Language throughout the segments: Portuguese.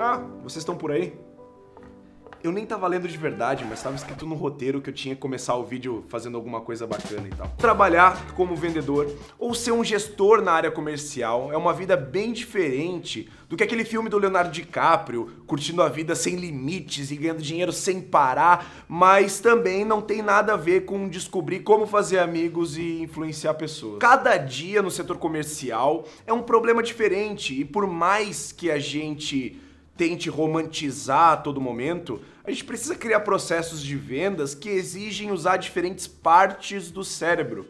Ah, vocês estão por aí? Eu nem tava lendo de verdade, mas estava escrito no roteiro que eu tinha que começar o vídeo fazendo alguma coisa bacana e tal. Trabalhar como vendedor ou ser um gestor na área comercial é uma vida bem diferente do que aquele filme do Leonardo DiCaprio, curtindo a vida sem limites e ganhando dinheiro sem parar, mas também não tem nada a ver com descobrir como fazer amigos e influenciar pessoas. Cada dia no setor comercial é um problema diferente e por mais que a gente tente romantizar a todo momento, a gente precisa criar processos de vendas que exigem usar diferentes partes do cérebro.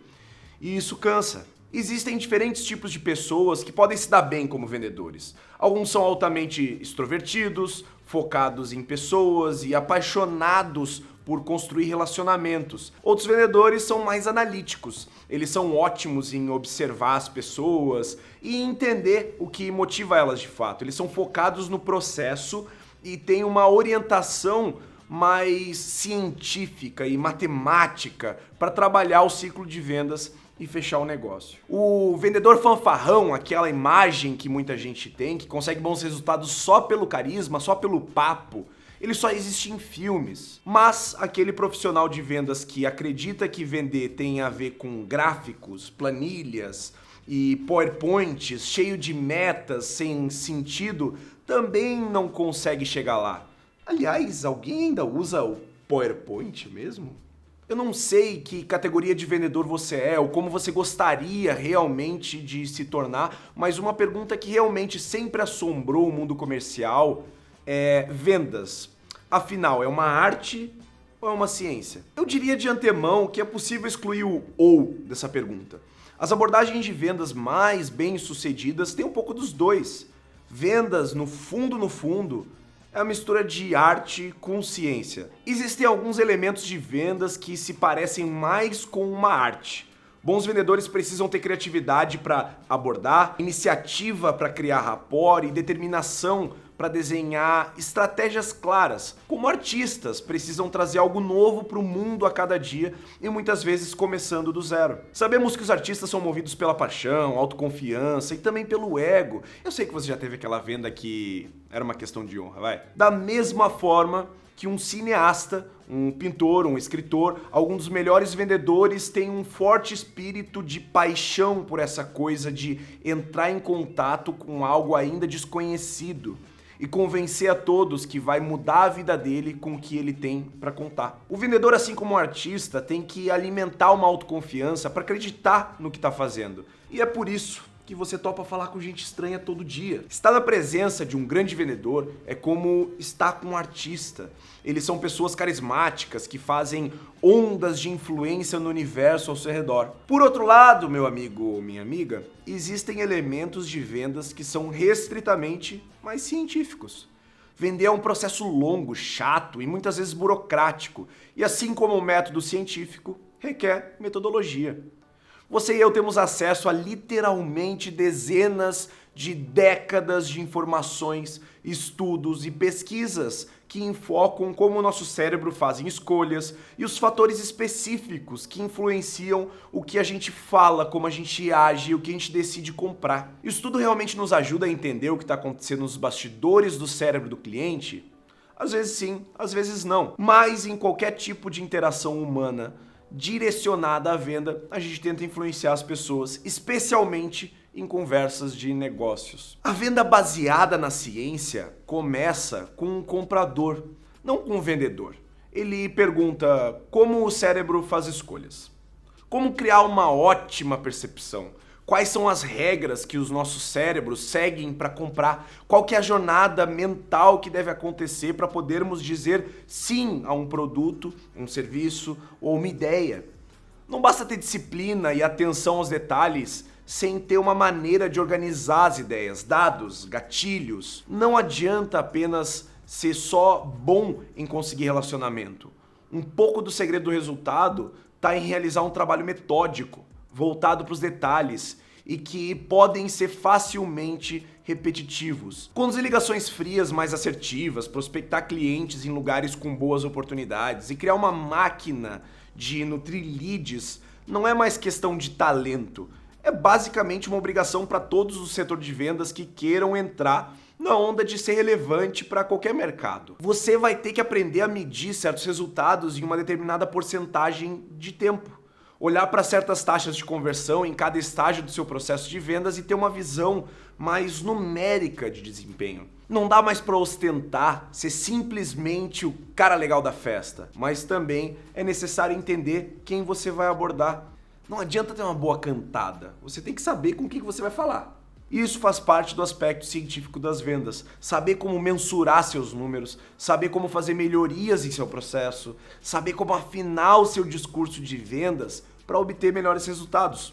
E isso cansa. Existem diferentes tipos de pessoas que podem se dar bem como vendedores. Alguns são altamente extrovertidos, focados em pessoas e apaixonados por construir relacionamentos. Outros vendedores são mais analíticos. Eles são ótimos em observar as pessoas e entender o que motiva elas de fato. Eles são focados no processo e têm uma orientação mais científica e matemática para trabalhar o ciclo de vendas e fechar o negócio. O vendedor fanfarrão, aquela imagem que muita gente tem, que consegue bons resultados só pelo carisma, só pelo papo, ele só existe em filmes. Mas aquele profissional de vendas que acredita que vender tem a ver com gráficos, planilhas e PowerPoints cheio de metas sem sentido, também não consegue chegar lá. Aliás, alguém ainda usa o PowerPoint mesmo? Eu não sei que categoria de vendedor você é ou como você gostaria realmente de se tornar, mas uma pergunta que realmente sempre assombrou o mundo comercial é vendas. Afinal, é uma arte ou é uma ciência? Eu diria de antemão que é possível excluir o ou dessa pergunta. As abordagens de vendas mais bem-sucedidas têm um pouco dos dois. Vendas, no fundo, é a mistura de arte com ciência. Existem alguns elementos de vendas que se parecem mais com uma arte. Bons vendedores precisam ter criatividade para abordar, iniciativa para criar rapport e determinação para desenhar estratégias claras. Como artistas, precisam trazer algo novo para o mundo a cada dia e muitas vezes começando do zero. Sabemos que os artistas são movidos pela paixão, autoconfiança e também pelo ego. Eu sei que você já teve aquela venda que era uma questão de honra, vai. Da mesma forma que um cineasta, um pintor, um escritor, alguns dos melhores vendedores têm um forte espírito de paixão por essa coisa de entrar em contato com algo ainda desconhecido e convencer a todos que vai mudar a vida dele com o que ele tem para contar. O vendedor, assim como o artista, tem que alimentar uma autoconfiança para acreditar no que está fazendo. E é por isso que você topa falar com gente estranha todo dia. Estar na presença de um grande vendedor é como estar com um artista. Eles são pessoas carismáticas que fazem ondas de influência no universo ao seu redor. Por outro lado, meu amigo ou minha amiga, existem elementos de vendas que são restritamente mais científicos. Vender é um processo longo, chato e muitas vezes burocrático, e assim como o método científico, requer metodologia. Você e eu temos acesso a literalmente dezenas de décadas de informações, estudos e pesquisas que enfocam como o nosso cérebro faz escolhas e os fatores específicos que influenciam o que a gente fala, como a gente age e o que a gente decide comprar. Isso tudo realmente nos ajuda a entender o que está acontecendo nos bastidores do cérebro do cliente? Às vezes sim, às vezes não. Mas em qualquer tipo de interação humana direcionada à venda, a gente tenta influenciar as pessoas, especialmente em conversas de negócios. A venda baseada na ciência começa com um comprador, não com um vendedor. Ele pergunta como o cérebro faz escolhas, como criar uma ótima percepção, quais são as regras que os nossos cérebros seguem para comprar, qual que é a jornada mental que deve acontecer para podermos dizer sim a um produto, um serviço ou uma ideia. Não basta ter disciplina e atenção aos detalhes sem ter uma maneira de organizar as ideias, dados, gatilhos. Não adianta apenas ser só bom em conseguir relacionamento. Um pouco do segredo do resultado está em realizar um trabalho metódico, voltado para os detalhes e que podem ser facilmente repetitivos. Conduzir ligações frias mais assertivas, prospectar clientes em lugares com boas oportunidades e criar uma máquina de nutrir leads não é mais questão de talento, É basicamente uma obrigação para todos os setores de vendas que queiram entrar na onda de ser relevante para qualquer mercado. Você vai ter que aprender a medir certos resultados em uma determinada porcentagem de tempo. Olhar para certas taxas de conversão em cada estágio do seu processo de vendas e ter uma visão mais numérica de desempenho. Não dá mais para ostentar, ser simplesmente o cara legal da festa, mas também é necessário entender quem você vai abordar. Não adianta ter uma boa cantada, você tem que saber com quem você vai falar. Isso faz parte do aspecto científico das vendas, saber como mensurar seus números, saber como fazer melhorias em seu processo, saber como afinar o seu discurso de vendas para obter melhores resultados.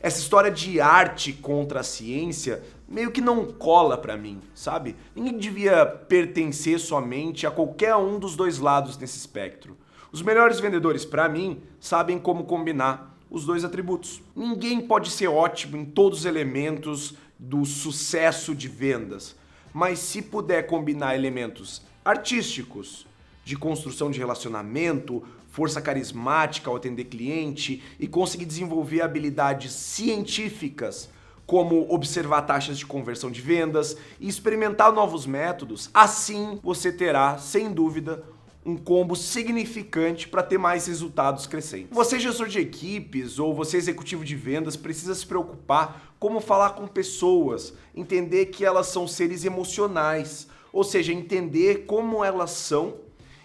Essa história de arte contra a ciência meio que não cola para mim, sabe? Ninguém devia pertencer somente a qualquer um dos dois lados nesse espectro. Os melhores vendedores, para mim, sabem como combinar os dois atributos. Ninguém pode ser ótimo em todos os elementos do sucesso de vendas, mas se puder combinar elementos artísticos, de construção de relacionamento, força carismática ao atender cliente e conseguir desenvolver habilidades científicas, como observar taxas de conversão de vendas e experimentar novos métodos, assim você terá, sem dúvida, um combo significante para ter mais resultados crescentes. Você, gestor de equipes ou você, executivo de vendas, precisa se preocupar como falar com pessoas, entender que elas são seres emocionais, ou seja, entender como elas são,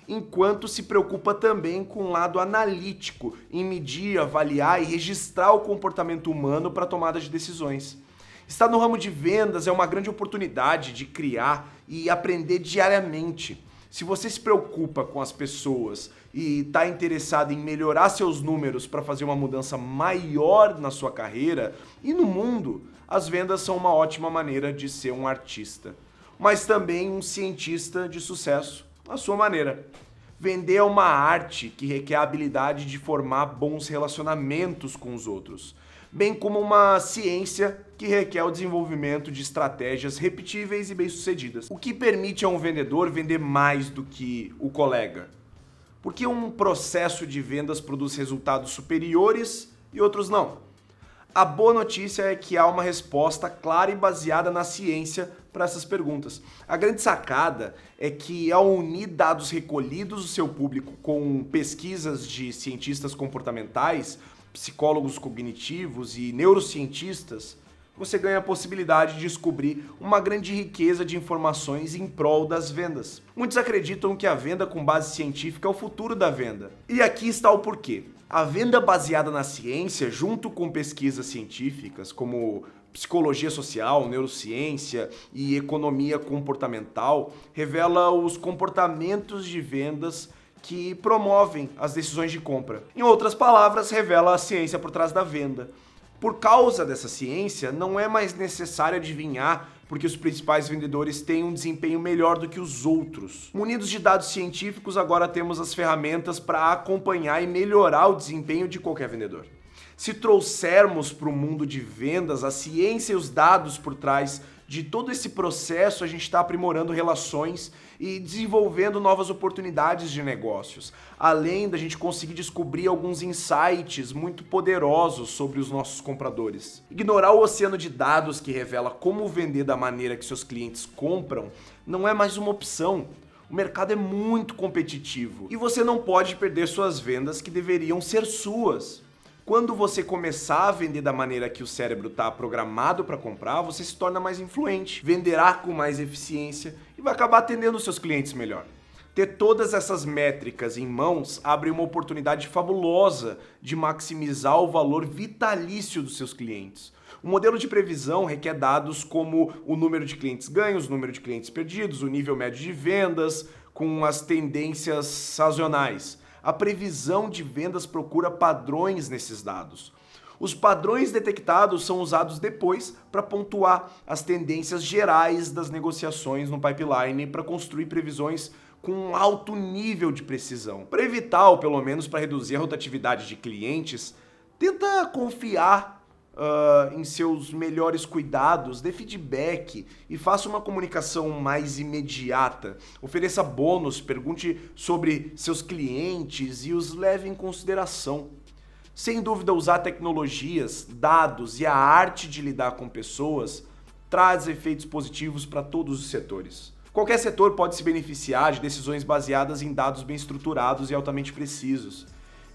enquanto se preocupa também com o lado analítico, em medir, avaliar e registrar o comportamento humano para tomada de decisões. Estar no ramo de vendas é uma grande oportunidade de criar e aprender diariamente. Se você se preocupa com as pessoas e está interessado em melhorar seus números para fazer uma mudança maior na sua carreira e no mundo, as vendas são uma ótima maneira de ser um artista, mas também um cientista de sucesso, à sua maneira. Vender é uma arte que requer a habilidade de formar bons relacionamentos com os outros, bem como uma ciência que requer o desenvolvimento de estratégias repetíveis e bem-sucedidas. O que permite a um vendedor vender mais do que o colega? Porque um processo de vendas produz resultados superiores e outros não. A boa notícia é que há uma resposta clara e baseada na ciência para essas perguntas. A grande sacada é que, ao unir dados recolhidos do seu público com pesquisas de cientistas comportamentais, psicólogos cognitivos e neurocientistas, você ganha a possibilidade de descobrir uma grande riqueza de informações em prol das vendas. Muitos acreditam que a venda com base científica é o futuro da venda. E aqui está o porquê. A venda baseada na ciência, junto com pesquisas científicas como psicologia social, neurociência e economia comportamental, revela os comportamentos de vendas que promovem as decisões de compra. Em outras palavras, revela a ciência por trás da venda. Por causa dessa ciência, não é mais necessário adivinhar porque os principais vendedores têm um desempenho melhor do que os outros. Munidos de dados científicos, agora temos as ferramentas para acompanhar e melhorar o desempenho de qualquer vendedor. Se trouxermos para o mundo de vendas a ciência e os dados por trás de todo esse processo, a gente está aprimorando relações e desenvolvendo novas oportunidades de negócios, além da gente conseguir descobrir alguns insights muito poderosos sobre os nossos compradores. Ignorar o oceano de dados que revela como vender da maneira que seus clientes compram não é mais uma opção. O mercado é muito competitivo e você não pode perder suas vendas que deveriam ser suas. Quando você começar a vender da maneira que o cérebro está programado para comprar, você se torna mais influente, venderá com mais eficiência e vai acabar atendendo os seus clientes melhor. Ter todas essas métricas em mãos abre uma oportunidade fabulosa de maximizar o valor vitalício dos seus clientes. O modelo de previsão requer dados como o número de clientes ganhos, o número de clientes perdidos, o nível médio de vendas, com as tendências sazonais. A previsão de vendas procura padrões nesses dados. Os padrões detectados são usados depois para pontuar as tendências gerais das negociações no pipeline para construir previsões com um alto nível de precisão. Para evitar, ou pelo menos para reduzir a rotatividade de clientes, tenta confiar em seus melhores cuidados, dê feedback e faça uma comunicação mais imediata. Ofereça bônus, pergunte sobre seus clientes e os leve em consideração. Sem dúvida, usar tecnologias, dados e a arte de lidar com pessoas traz efeitos positivos para todos os setores. Qualquer setor pode se beneficiar de decisões baseadas em dados bem estruturados e altamente precisos.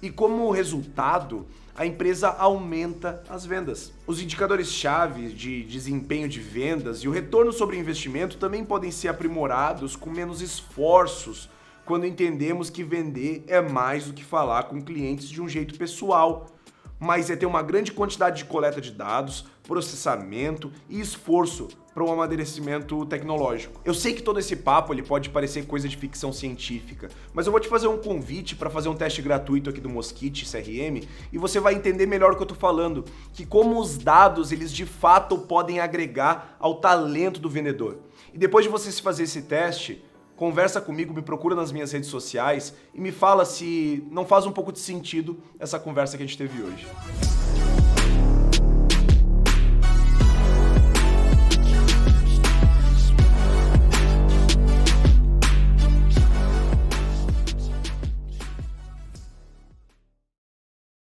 E como resultado, a empresa aumenta as vendas. Os indicadores-chave de desempenho de vendas e o retorno sobre investimento também podem ser aprimorados com menos esforços quando entendemos que vender é mais do que falar com clientes de um jeito pessoal, mas é ter uma grande quantidade de coleta de dados, processamento e esforço para um amadurecimento tecnológico. Eu sei que todo esse papo ele pode parecer coisa de ficção científica, mas eu vou te fazer um convite para fazer um teste gratuito aqui do Mosquitch CRM e você vai entender melhor o que eu tô falando, que como os dados eles de fato podem agregar ao talento do vendedor. E depois de você se fazer esse teste, conversa comigo, me procura nas minhas redes sociais e me fala se não faz um pouco de sentido essa conversa que a gente teve hoje.